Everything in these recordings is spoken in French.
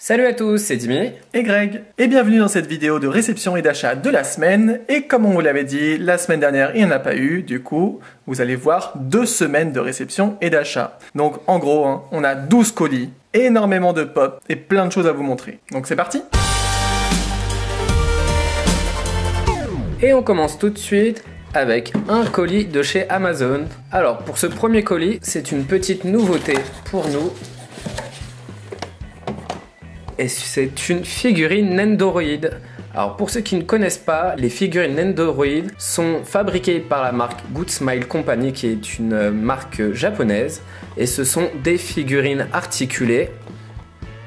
Salut à tous, c'est Dimi et Greg, et bienvenue dans cette vidéo de réception et d'achat de la semaine. Et comme on vous l'avait dit, la semaine dernière, il n'y en a pas eu, du coup, vous allez voir 2 semaines de réception et d'achat. Donc en gros, on a 12 colis, énormément de pop et plein de choses à vous montrer. Donc c'est parti! Et on commence tout de suite avec un colis de chez Amazon. Alors pour ce premier colis, c'est une petite nouveauté pour nous. Et c'est une figurine Nendoroid. Alors pour ceux qui ne connaissent pas, les figurines Nendoroid sont fabriquées par la marque Good Smile Company, qui est une marque japonaise. Et ce sont des figurines articulées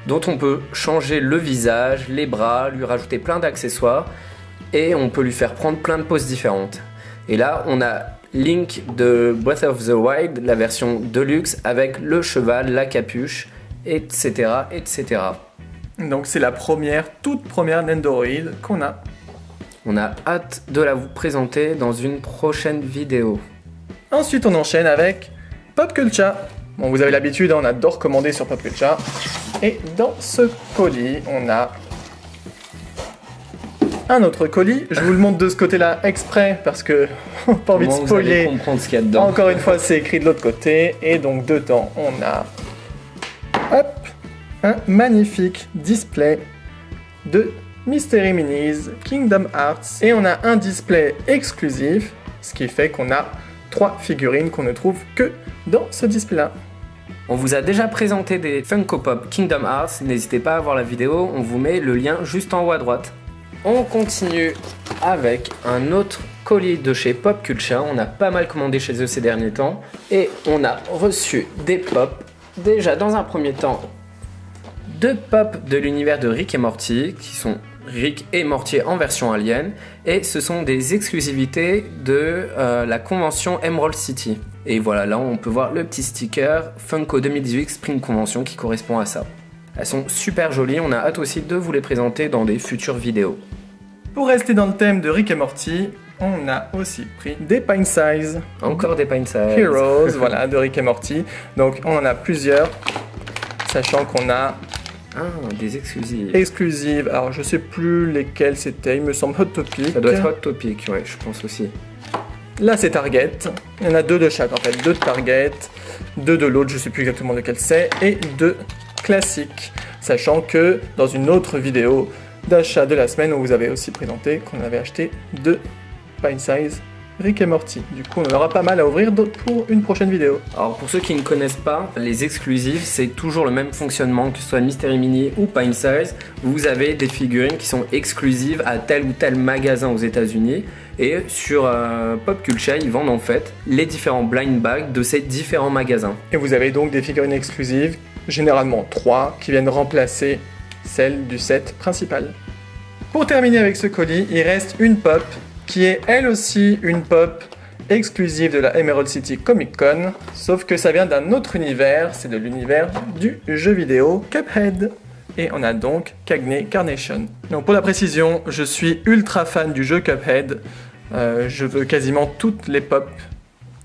dont on peut changer le visage, les bras, lui rajouter plein d'accessoires et on peut lui faire prendre plein de poses différentes. Et là on a Link de Breath of the Wild, la version Deluxe avec le cheval, la capuche, etc. etc. Donc c'est la toute première Nendoroid qu'on a. On a hâte de la vous présenter dans une prochaine vidéo. Ensuite on enchaîne avec Popcultcha. Bon, vous avez l'habitude, on adore commander sur Popcultcha. Et dans ce colis, on a un autre colis. Je vous le montre de ce côté-là exprès parce que on n'a pas envie de spoiler. Vous allez comprendre ce qu'il y a dedans. Encore une fois, c'est écrit de l'autre côté. Et donc dedans, on a un magnifique display de Mystery Minis Kingdom Hearts. Et on a un display exclusif, ce qui fait qu'on a 3 figurines qu'on ne trouve que dans ce display-là. On vous a déjà présenté des Funko Pop Kingdom Hearts, n'hésitez pas à voir la vidéo, on vous met le lien juste en haut à droite. On continue avec un autre colis de chez Popcultcha, on a pas mal commandé chez eux ces derniers temps, et on a reçu des pop, déjà dans un premier temps, 2 pop de l'univers de Rick et Morty, qui sont Rick et Morty en version Alien, et ce sont des exclusivités de la convention Emerald City. Et voilà, là on peut voir le petit sticker Funko 2018 Spring Convention qui correspond à ça. Elles sont super jolies, on a hâte aussi de vous les présenter dans des futures vidéos. Pour rester dans le thème de Rick et Morty, on a aussi pris des Pint Size. Encore des Pint Size. Heroes, voilà, de Rick et Morty. Donc on en a plusieurs, sachant qu'on a des exclusives. Exclusives, alors je sais plus lesquelles c'était, il me semble Hot Topic. Ça doit être Hot Topic, ouais, je pense aussi. Là c'est Target, il y en a 2 de chaque en fait, 2 de Target, 2 de l'autre, je sais plus exactement lequel c'est, et 2 classiques. Sachant que dans une autre vidéo d'achat de la semaine, on vous avait aussi présenté qu'on avait acheté 2 Pint Size Rick et Morty. Du coup, on en aura pas mal à ouvrir pour une prochaine vidéo. Alors pour ceux qui ne connaissent pas, les exclusives, c'est toujours le même fonctionnement, que ce soit Mystery Mini ou Pint Size. Vous avez des figurines qui sont exclusives à tel ou tel magasin aux États-Unis. Et sur Popcultcha, ils vendent en fait les différents blind bags de ces différents magasins. Et vous avez donc des figurines exclusives, généralement 3, qui viennent remplacer celles du set principal. Pour terminer avec ce colis, il reste une pop, qui est elle aussi une pop exclusive de la Emerald City Comic Con, sauf que ça vient d'un autre univers, c'est de l'univers du jeu vidéo Cuphead. Et on a donc Cagney Carnation. Donc pour la précision, je suis ultra fan du jeu Cuphead, je veux quasiment toutes les pop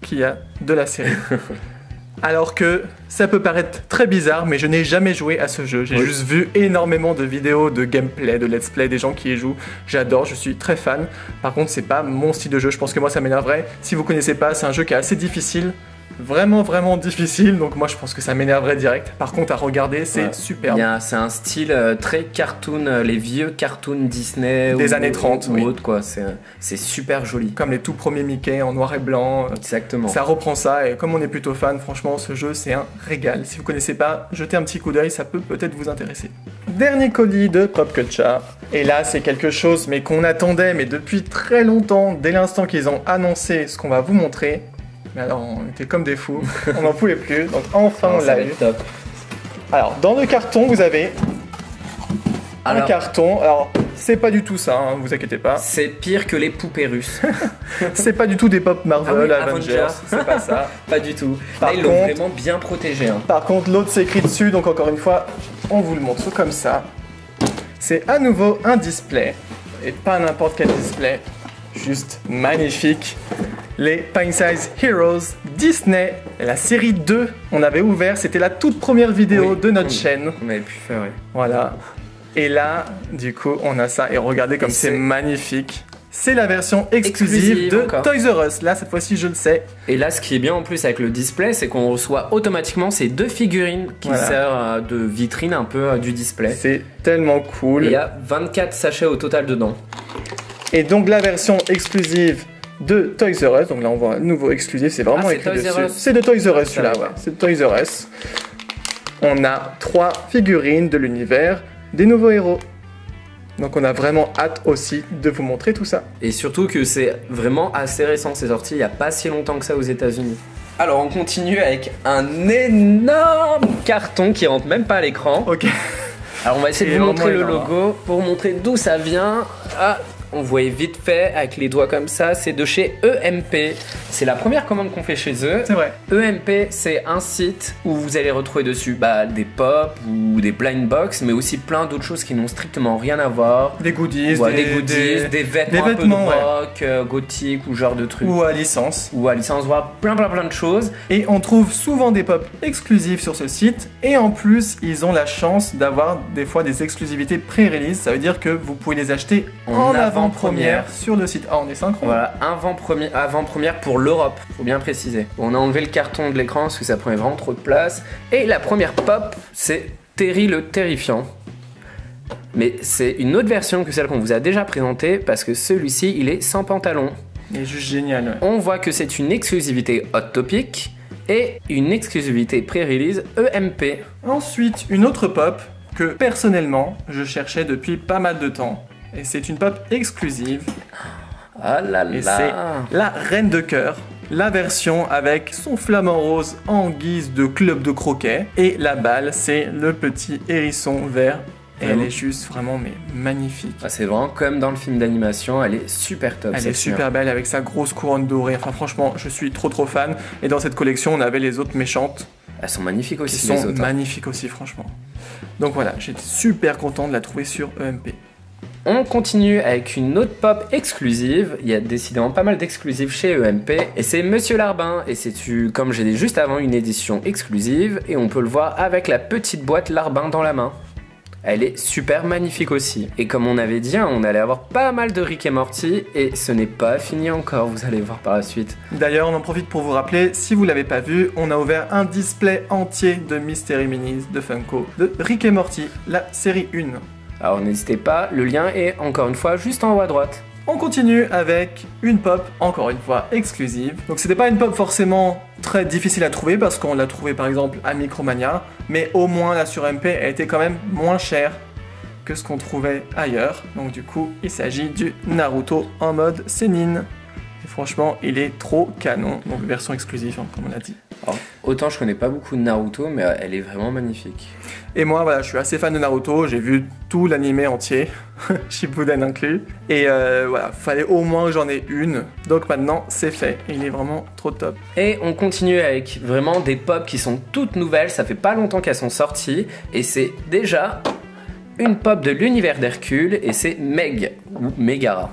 qu'il y a de la série. Alors que ça peut paraître très bizarre, mais je n'ai jamais joué à ce jeu. J'ai juste vu énormément de vidéos de gameplay, de let's play, des gens qui y jouent. J'adore, je suis très fan. Par contre, c'est pas mon style de jeu. Je pense que moi, ça m'énerverait. Si vous connaissez pas, c'est un jeu qui est assez difficile. Vraiment difficile, donc moi je pense que ça m'énerverait direct. Par contre à regarder c'est superbe. C'est un style très cartoon, les vieux cartoons Disney des années 30 ou autre quoi, c'est super joli. Comme les tout premiers Mickey en noir et blanc. Exactement. Ça reprend ça et comme on est plutôt fan, franchement ce jeu c'est un régal. Si vous connaissez pas, jetez un petit coup d'œil, ça peut peut-être vous intéresser. Dernier colis de Popcultcha. Et là c'est quelque chose mais qu'on attendait mais depuis très longtemps, dès l'instant qu'ils ont annoncé ce qu'on va vous montrer. Mais alors, on était comme des fous, on n'en pouvait plus, donc enfin on l'a eu. Alors, dans le carton, vous avez un carton. Alors, c'est pas du tout ça, hein, vous inquiétez pas. C'est pire que les poupées russes. C'est pas du tout des pop Marvel, Avengers, c'est pas ça. Pas du tout. Là, ils l'ont vraiment bien protégé. Hein. Par contre, l'autre c'est écrit dessus, donc encore une fois, on vous le montre comme ça. C'est à nouveau un display, et pas n'importe quel display, juste magnifique. Les Pint Size Heroes Disney, la série 2, on avait ouvert, c'était la toute première vidéo de notre chaîne. On avait pu faire, oui. Voilà. Et là, du coup, on a ça. Et regardez comme c'est magnifique. C'est la version exclusive de encore. Toys R Us. Là, cette fois-ci, je le sais. Et là, ce qui est bien en plus avec le display, c'est qu'on reçoit automatiquement ces 2 figurines qui servent de vitrine un peu du display. C'est tellement cool. Et il y a 24 sachets au total dedans. Et donc, la version exclusive de Toys R Us. Donc là, on voit un nouveau exclusif. C'est vraiment écrit dessus. C'est de Toys R Us, celui-là. Ouais. C'est de Toys R Us. On a 3 figurines de l'univers des nouveaux héros. Donc on a vraiment hâte aussi de vous montrer tout ça. Et surtout que c'est vraiment assez récent, c'est sorti il n'y a pas si longtemps que ça aux États-Unis. Alors on continue avec un énorme carton qui rentre même pas à l'écran. Ok. Alors on va essayer de vous montrer le logo pour vous montrer d'où ça vient. Ah, on voyait vite fait avec les doigts comme ça, c'est de chez EMP. C'est la première commande qu'on fait chez eux. C'est vrai. EMP, c'est un site où vous allez retrouver dessus des pop ou des blind box, mais aussi plein d'autres choses qui n'ont strictement rien à voir. Des goodies, des vêtements un peu de rock, gothique ou genre de trucs. Ou à licence. Voire plein de choses. Et on trouve souvent des pop exclusifs sur ce site. Et en plus, ils ont la chance d'avoir des fois des exclusivités pré-release. Ça veut dire que vous pouvez les acheter en avant-première sur le site. Ah, on est synchro. Voilà, avant-première pour l'Europe, faut bien préciser. On a enlevé le carton de l'écran parce que ça prenait vraiment trop de place. Et la première pop, c'est Terry le Terrifiant. Mais c'est une autre version que celle qu'on vous a déjà présentée parce que celui-ci, il est sans pantalon. Il est juste génial. Ouais. On voit que c'est une exclusivité Hot Topic et une exclusivité pré-release EMP. Ensuite, une autre pop que personnellement, je cherchais depuis pas mal de temps. Et c'est une pop exclusive. Ah là là. Et c'est la Reine de Cœur. La version avec son flamant rose en guise de club de croquet. Et la balle, c'est le petit hérisson vert. Et elle est juste vraiment magnifique. Ah, c'est vraiment comme dans le film d'animation, elle est super top. Elle est super belle avec sa grosse couronne dorée. Enfin franchement, je suis trop fan. Et dans cette collection, on avait les autres méchantes. Elles sont magnifiques aussi. Qui sont magnifiques aussi, franchement. Donc voilà, j'étais super content de la trouver sur EMP. On continue avec une autre pop exclusive. Il y a décidément pas mal d'exclusives chez EMP. Et c'est Monsieur Larbin. Et c'est comme j'ai dit juste avant, une édition exclusive. Et on peut le voir avec la petite boîte Larbin dans la main. Elle est super magnifique aussi. Et comme on avait dit, on allait avoir pas mal de Rick et Morty. Et ce n'est pas fini encore, vous allez voir par la suite. D'ailleurs, on en profite pour vous rappeler, si vous l'avez pas vu, on a ouvert un display entier de Mystery Minis de Funko de Rick et Morty, la série 1. Alors n'hésitez pas, le lien est encore une fois juste en haut à droite. On continue avec une pop, encore une fois exclusive. Donc c'était pas une pop forcément très difficile à trouver parce qu'on l'a trouvée par exemple à Micromania, mais au moins là sur MP elle était quand même moins chère que ce qu'on trouvait ailleurs. Donc du coup il s'agit du Naruto en mode Sénine. Et franchement il est trop canon, donc version exclusive hein, comme on l'a dit. Alors, autant je connais pas beaucoup de Naruto, mais elle est vraiment magnifique. Et moi, voilà, je suis assez fan de Naruto, j'ai vu tout l'animé entier, Shippuden inclus. Et voilà, fallait au moins que j'en ai une. Donc maintenant, c'est fait. Et il est vraiment trop top. Et on continue avec vraiment des pop qui sont toutes nouvelles. Ça fait pas longtemps qu'elles sont sorties. Et c'est déjà une pop de l'univers d'Hercule. Et c'est Meg, ou Megara.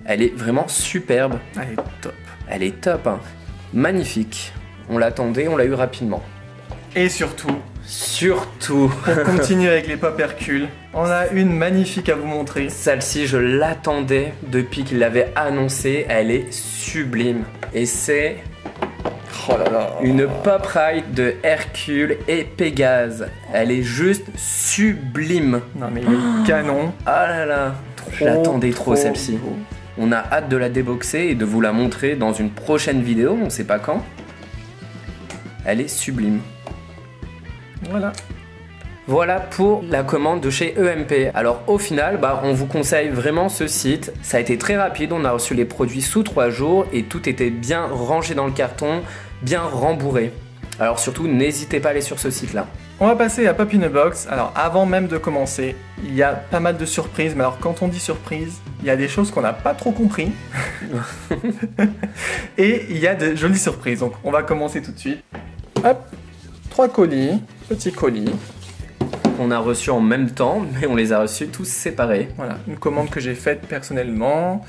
Elle est vraiment superbe. Elle est top. Elle est top, hein. Magnifique. On l'attendait, on l'a eu rapidement. Et surtout, on continue avec les pop Hercule. On a une magnifique à vous montrer. Celle-ci, je l'attendais depuis qu'il l'avait annoncé. Elle est sublime. Et c'est une pop ride de Hercule et Pégase. Elle est juste sublime. Non mais il est canon. Ah là là, je l'attendais trop celle-ci. On a hâte de la déboxer et de vous la montrer dans une prochaine vidéo, on sait pas quand. Elle est sublime. Voilà pour la commande de chez EMP. Alors au final, on vous conseille vraiment ce site. Ça a été très rapide, on a reçu les produits sous 3 jours et tout était bien rangé dans le carton, bien rembourré. Alors surtout, n'hésitez pas à aller sur ce site-là. On va passer à Pop in a Box. Alors avant même de commencer, il y a pas mal de surprises. Mais alors quand on dit surprise, il y a des choses qu'on n'a pas trop compris. Et il y a de jolies surprises. Donc on va commencer tout de suite. Hop, 3 colis, petits colis. On a reçus en même temps, mais on les a reçus tous séparés. Voilà, une commande que j'ai faite personnellement,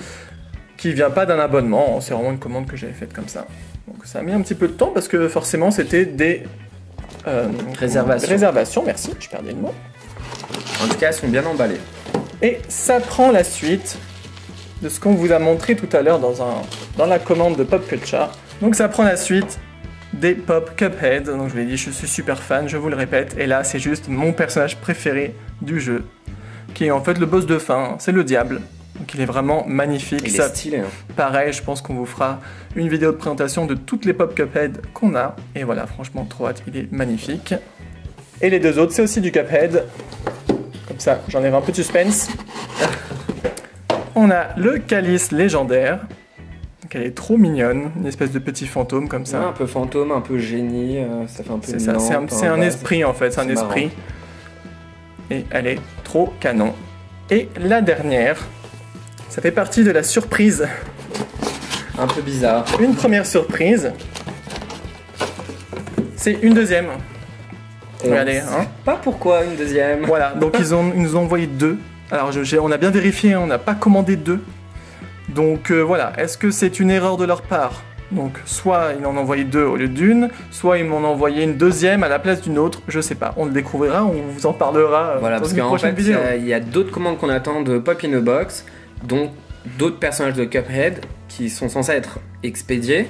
qui vient pas d'un abonnement, c'est vraiment une commande que j'ai faite comme ça. Donc ça a mis un petit peu de temps parce que forcément c'était des réservations. Merci, je perdais le mot. En tout cas, elles sont bien emballées. Et ça prend la suite de ce qu'on vous a montré tout à l'heure dans la commande de Pop Culture. Donc ça prend la suite des Pop Cuphead. Donc je vous l'ai dit, je suis super fan, je vous le répète. Et là, c'est juste mon personnage préféré du jeu, qui est en fait le boss de fin, c'est le diable. Donc il est vraiment magnifique. Il est stylé. Hein. Pareil, je pense qu'on vous fera une vidéo de présentation de toutes les Pop Cuphead qu'on a. Et voilà, franchement, trop hâte, il est magnifique. Et les deux autres, c'est aussi du Cuphead. Comme ça, j'en ai un peu de suspense. On a le calice légendaire. Donc elle est trop mignonne, une espèce de petit fantôme comme ça. Ouais, un peu fantôme, un peu génie, ça fait un peu... C'est ça, c'est un esprit en fait, c'est un esprit. Marrant. Et elle est trop canon. Et la dernière, ça fait partie de la surprise. Un peu bizarre. Une première surprise, c'est une deuxième. Regardez, hein. Pas pourquoi une deuxième. Voilà, donc ils nous ont envoyé deux. Alors on a bien vérifié, on n'a pas commandé deux. Donc voilà, est-ce que c'est une erreur de leur part? Donc soit ils en ont envoyé deux au lieu d'une, soit ils m'ont envoyé une deuxième à la place d'une autre, je sais pas. On le découvrira, on vous en parlera voilà, dans parce une prochaine vidéo. Il y a d'autres commandes qu'on attend de Pop in a Box, dont d'autres personnages de Cuphead qui sont censés être expédiés.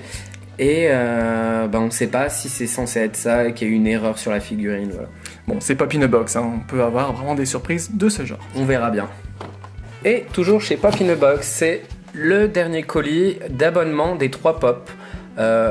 Et on ne sait pas si c'est censé être ça et qu'il y a eu une erreur sur la figurine. Voilà. Bon, c'est Pop in a Box, hein. On peut avoir vraiment des surprises de ce genre. On verra bien. Et toujours chez Pop in a Box, c'est le dernier colis d'abonnement des 3 Pop.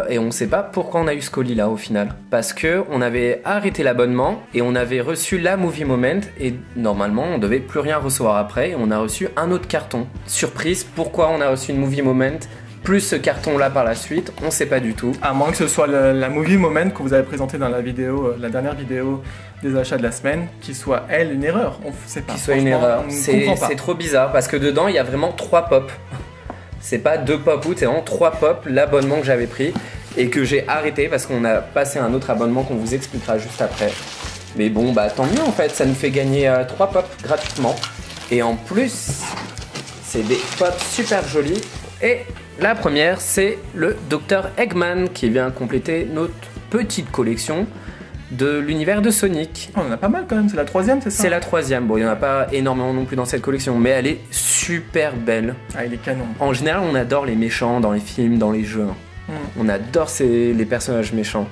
Et on ne sait pas pourquoi on a eu ce colis là au final. Parce que on avait arrêté l'abonnement et on avait reçu la Movie Moment et normalement on devait plus rien recevoir après. Et on a reçu un autre carton. Surprise, pourquoi on a reçu une Movie Moment plus ce carton là par la suite, on sait pas du tout. À moins que ce soit la Movie Moment que vous avez présenté dans la vidéo, la dernière vidéo des achats de la semaine, qui soit elle une erreur. On sait pas. Qui soit une erreur. C'est trop bizarre parce que dedans il y a vraiment 3 pop. C'est pas 2 pop out, c'est vraiment 3 pop l'abonnement que j'avais pris et que j'ai arrêté parce qu'on a passé un autre abonnement qu'on vous expliquera juste après. Mais bon bah tant mieux en fait, ça nous fait gagner 3 pop gratuitement. Et en plus, c'est des pop super jolis. Et la première, c'est le Dr Eggman qui vient compléter notre petite collection de l'univers de Sonic. Oh, on en a pas mal quand même, c'est la 3e, c'est ça? C'est la 3e, bon il n'y en a pas énormément non plus dans cette collection, mais elle est super belle. Ah, il est canon. En général, on adore les méchants dans les films, dans les jeux. On adore les personnages méchants.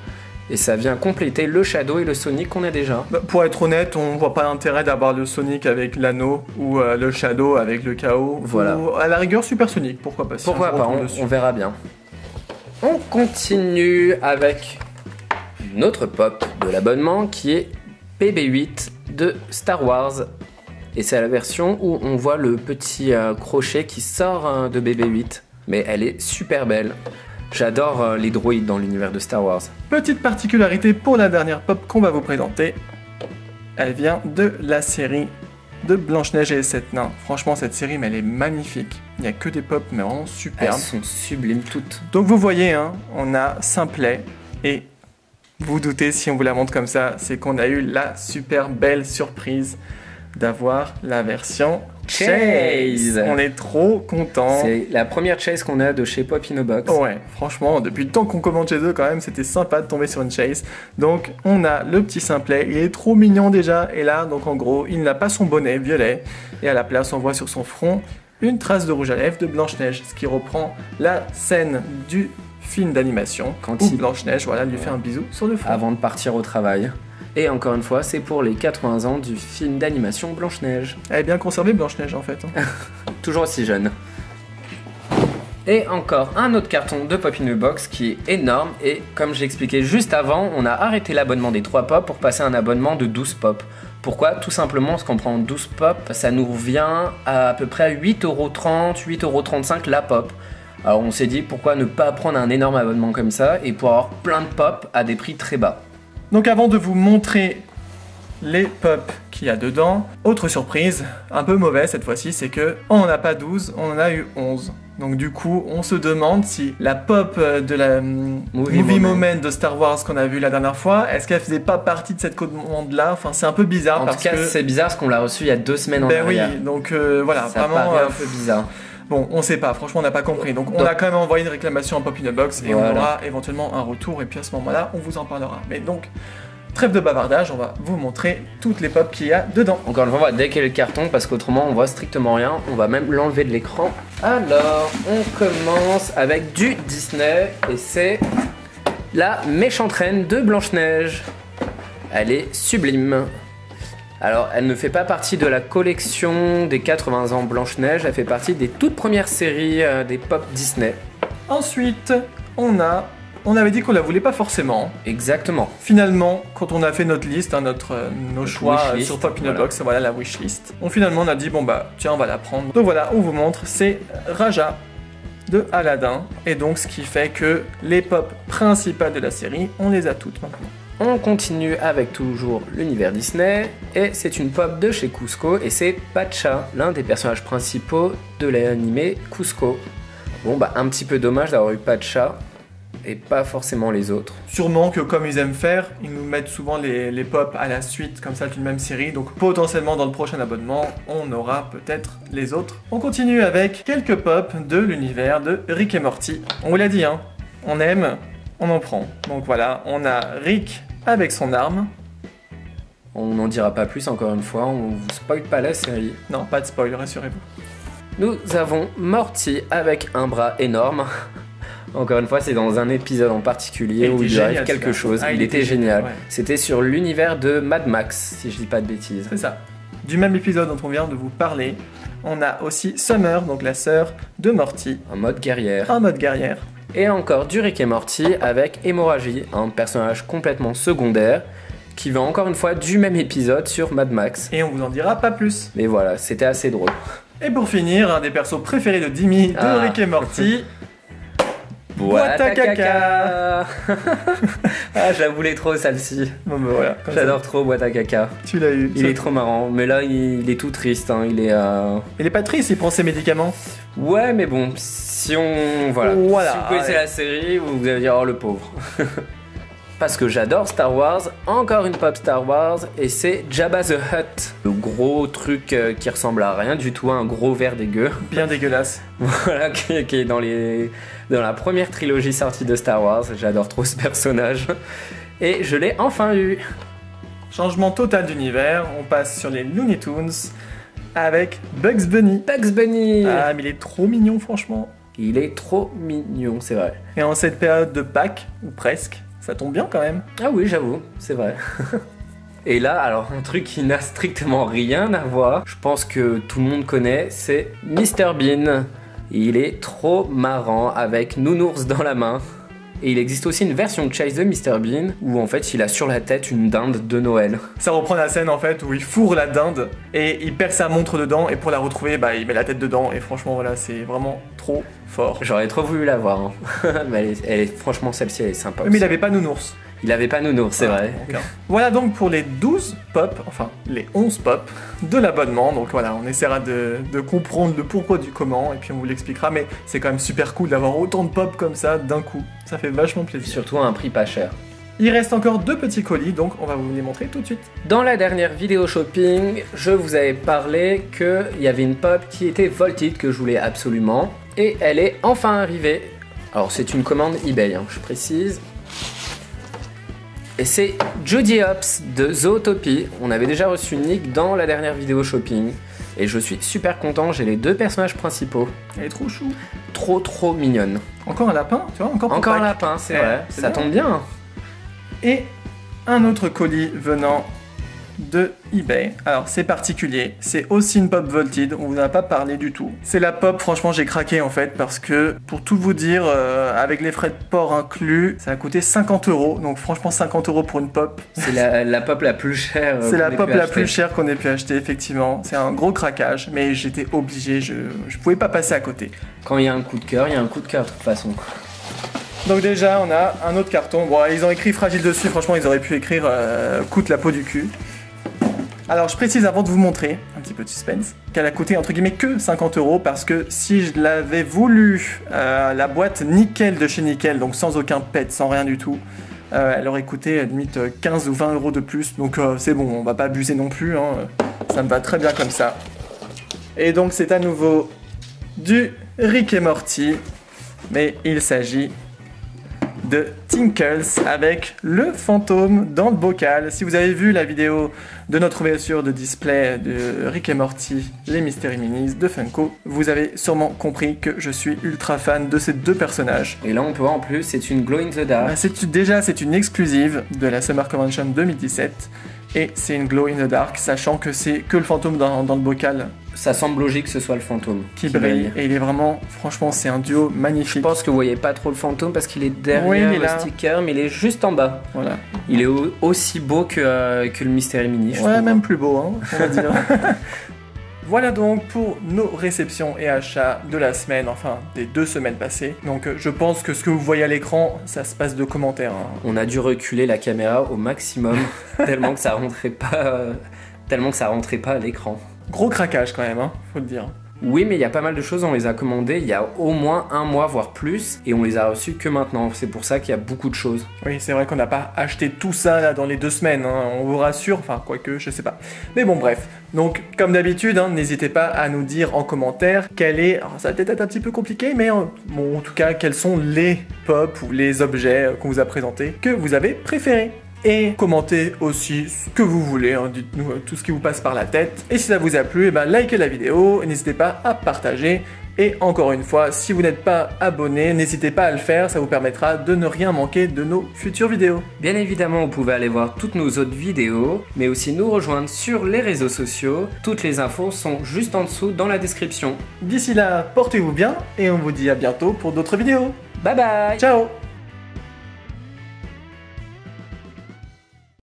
Et ça vient compléter le Shadow et le Sonic qu'on a déjà. Bah, pour être honnête, on voit pas l'intérêt d'avoir le Sonic avec l'anneau ou le Shadow avec le chaos. Voilà. Ou à la rigueur Super Sonic, pourquoi pas. Si pourquoi pas, on verra bien. On continue avec notre pop de l'abonnement qui est BB-8 de Star Wars. Et c'est la version où on voit le petit crochet qui sort de BB-8. Mais elle est super belle. J'adore les droïdes dans l'univers de Star Wars. Petite particularité pour la dernière pop qu'on va vous présenter. Elle vient de la série de Blanche-Neige et les 7 nains. Franchement, cette série, mais elle est magnifique. Il n'y a que des pop, mais vraiment superbes. Elles sont sublimes toutes. Donc vous voyez, hein, on a Simplet et vous vous doutez, si on vous la montre comme ça, c'est qu'on a eu la super belle surprise d'avoir la version Chase. On est trop contents. C'est la première Chase qu'on a de chez Pop in a Box. Ouais, franchement, depuis le temps qu'on commande chez eux, quand même, c'était sympa de tomber sur une Chase. Donc, on a le petit Simplet. Il est trop mignon déjà. Et là, donc en gros, il n'a pas son bonnet violet. Et à la place, on voit sur son front une trace de rouge à lèvres de Blanche-Neige, ce qui reprend la scène du film d'animation où Blanche-Neige, voilà, lui fait un bisou sur le front. Avant de partir au travail. Et encore une fois, c'est pour les 80 ans du film d'animation Blanche-Neige. Elle est bien conservée, Blanche-Neige, en fait. Hein. Toujours aussi jeune. Et encore un autre carton de Pop in a Box qui est énorme. Et comme j'ai expliqué juste avant, on a arrêté l'abonnement des 3 pop pour passer à un abonnement de 12 pop. Pourquoi? Tout simplement parce qu'on prend 12 pop, ça nous revient à peu près à 8,30€, 8,35€ la pop. Alors on s'est dit pourquoi ne pas prendre un énorme abonnement comme ça et pour avoir plein de pop à des prix très bas. Donc avant de vous montrer les pop qu'il y a dedans, autre surprise, un peu mauvaise cette fois-ci, c'est que on n'en a pas 12, on en a eu 11. Donc du coup, on se demande si la pop de la Movie Moment de Star Wars qu'on a vu la dernière fois, est-ce qu'elle faisait pas partie de cette commande-là? Enfin, c'est un peu bizarre en tout cas, c'est bizarre parce qu'on l'a reçu il y a 2 semaines en arrière. Oui, donc voilà, ça vraiment paraît un peu bizarre. Bon, on sait pas, franchement on n'a pas compris. Donc on a quand même envoyé une réclamation en Pop in a Box et on aura éventuellement un retour et puis à ce moment-là on vous en parlera. Mais donc, trêve de bavardage, on va vous montrer toutes les pop qu'il y a dedans. Encore une fois, on va décaler le carton parce qu'autrement on voit strictement rien. On va même l'enlever de l'écran. Alors, on commence avec du Disney et c'est la méchante reine de Blanche-Neige. Elle est sublime. Alors, elle ne fait pas partie de la collection des 80 ans Blanche-Neige, elle fait partie des toutes premières séries des pop Disney. Ensuite, on avait dit qu'on la voulait pas forcément. Exactement. Finalement, quand on a fait notre liste, hein, nos choix sur Pop in a Box, voilà la wishlist. Finalement, on a dit bon bah tiens, on va la prendre. Donc voilà, on vous montre, c'est Raja de Aladdin. Et donc, ce qui fait que les pop principales de la série, on les a toutes maintenant. On continue avec toujours l'univers Disney et c'est une pop de chez Cusco et c'est Pacha, l'un des personnages principaux de l'animé Cusco. Bon bah un petit peu dommage d'avoir eu Pacha et pas forcément les autres. Sûrement que comme ils aiment faire, ils nous mettent souvent les pop à la suite comme ça d'une même série, donc potentiellement dans le prochain abonnement, on aura peut-être les autres. On continue avec quelques pop de l'univers de Rick et Morty. On vous l'a dit, hein, on aime, on en prend. Donc voilà, on a Rick avec son arme. On n'en dira pas plus encore une fois, on vous spoil pas la série. Non, pas de spoil, rassurez-vous. Nous avons Morty avec un bras énorme. Encore une fois, c'est dans un épisode en particulier où il lui arrive quelque chose. Il était génial. Ouais. C'était sur l'univers de Mad Max, si je dis pas de bêtises. C'est ça. Du même épisode dont on vient de vous parler, on a aussi Summer, donc la sœur de Morty. En mode guerrière. En mode guerrière. Et encore du Rick et Morty avec Hémorragie, un personnage complètement secondaire qui va encore une fois du même épisode sur Mad Max. Et on vous en dira pas plus. Mais voilà, c'était assez drôle. Et pour finir, un des persos préférés de Dimmy de Rick et Morty. Boîte à caca. Ah, je la voulais trop celle-ci. Bon, bah voilà, j'adore trop Boîte à caca. Tu l'as eu. Il est trop marrant, mais là il est tout triste. Hein. Il est pas triste, il prend ses médicaments. Ouais, mais bon, si on voilà. Si vous connaissez la série, vous allez dire oh le pauvre. Parce que j'adore Star Wars, encore une pop Star Wars, et c'est Jabba the Hutt. Le gros truc qui ressemble à rien du tout, un gros ver dégueu. Bien dégueulasse. Voilà, qui est dans la première trilogie sortie de Star Wars. J'adore trop ce personnage. Et je l'ai enfin eu. Changement total d'univers, on passe sur les Looney Tunes avec Bugs Bunny. Bugs Bunny. Ah, mais il est trop mignon, franchement. Il est trop mignon, c'est vrai. Et en cette période de Pâques, ou presque, ça tombe bien quand même. Ah oui, j'avoue, c'est vrai. Et là, alors un truc qui n'a strictement rien à voir, je pense que tout le monde connaît, c'est Mr Bean. Il est trop marrant avec Nounours dans la main. Et il existe aussi une version de Chase de Mr Bean où en fait il a sur la tête une dinde de Noël. Ça reprend la scène en fait où il fourre la dinde et il perd sa montre dedans et pour la retrouver bah il met la tête dedans et franchement voilà c'est vraiment trop fort. J'aurais trop voulu la voir. Hein. Mais franchement celle-ci elle est sympa. Mais il avait pas Nounours. Il avait pas Nounours, c'est vrai. Okay. Voilà donc pour les 12 pop, enfin les 11 pop de l'abonnement. Donc voilà, on essaiera de comprendre le pourquoi du comment et puis on vous l'expliquera. Mais c'est quand même super cool d'avoir autant de pop comme ça d'un coup. Ça fait vachement plaisir. Surtout à un prix pas cher. Il reste encore 2 petits colis, donc on va vous les montrer tout de suite. Dans la dernière vidéo shopping, je vous avais parlé qu'il y avait une pop qui était Volted que je voulais absolument. Et elle est enfin arrivée. Alors c'est une commande eBay, hein, je précise. Et c'est Judy Hopps de Zootopie. On avait déjà reçu Nick dans la dernière vidéo shopping. Et je suis super content, j'ai les 2 personnages principaux. Elle est trop chou. Trop mignonne. Encore un lapin, tu vois, encore un lapin, c'est vrai. Ça tombe bien. Et un autre colis venant de eBay. Alors c'est particulier, c'est aussi une pop Volted, on vous en a pas parlé du tout. C'est la pop, franchement j'ai craqué en fait parce que pour tout vous dire, avec les frais de port inclus, ça a coûté 50 €. Donc franchement 50 € pour une pop. C'est la pop la plus chère. C'est la pop la plus chère qu'on ait pu acheter effectivement. C'est un gros craquage, mais j'étais obligé, je pouvais pas passer à côté. Quand il y a un coup de cœur, il y a un coup de cœur de toute façon. Donc déjà on a un autre carton. Bon ils ont écrit fragile dessus, franchement ils auraient pu écrire coûte la peau du cul. Alors je précise avant de vous montrer, un petit peu de suspense, qu'elle a coûté entre guillemets que 50 € parce que si je l'avais voulu, la boîte nickel de chez Nickel, donc sans aucun pet, sans rien du tout, elle aurait coûté limite 15 ou 20 € de plus, donc c'est bon, on va pas abuser non plus, hein, ça me va très bien comme ça. Et donc c'est à nouveau du Rick et Morty, mais il s'agit de Tinkles avec le fantôme dans le bocal. Si vous avez vu la vidéo de notre ouverture de display de Rick et Morty, les Mystery Minis de Funko, vous avez sûrement compris que je suis ultra fan de ces deux personnages. Et là on peut voir en plus, c'est une Glow in the Dark. C'est une exclusive de la Summer Convention 2017. Et c'est une Glow in the Dark, sachant que c'est que le fantôme dans le bocal. Ça semble logique que ce soit le fantôme qui brille. Et il est vraiment, franchement, c'est un duo magnifique. Je pense que vous voyez pas trop le fantôme parce qu'il est derrière le sticker, mais il est juste en bas. Voilà. Il est aussi beau que le Mystery Mini, je trouve. Même plus beau, hein, on va dire. Voilà donc pour nos réceptions et achats de la semaine, enfin des 2 semaines passées. Donc je pense que ce que vous voyez à l'écran, ça se passe de commentaires. Hein. On a dû reculer la caméra au maximum, tellement que ça rentrait pas à l'écran. Gros craquage quand même, hein, faut le dire. Oui, mais il y a pas mal de choses, on les a commandées il y a au moins 1 mois, voire plus, et on les a reçues que maintenant. C'est pour ça qu'il y a beaucoup de choses. Oui, c'est vrai qu'on n'a pas acheté tout ça là dans les 2 semaines, hein, on vous rassure, enfin quoique, je sais pas. Mais bon, bref. Donc, comme d'habitude, hein, n'hésitez pas à nous dire en commentaire alors ça va peut-être être un petit peu compliqué, mais bon, en tout cas, quels sont les pop ou les objets qu'on vous a présentés que vous avez préférés. Et commentez aussi ce que vous voulez, hein, dites-nous tout ce qui vous passe par la tête. Et si ça vous a plu, likez la vidéo, n'hésitez pas à partager. Et encore une fois, si vous n'êtes pas abonné, n'hésitez pas à le faire, ça vous permettra de ne rien manquer de nos futures vidéos. Bien évidemment, vous pouvez aller voir toutes nos autres vidéos, mais aussi nous rejoindre sur les réseaux sociaux. Toutes les infos sont juste en dessous dans la description. D'ici là, portez-vous bien et on vous dit à bientôt pour d'autres vidéos. Bye bye! Ciao!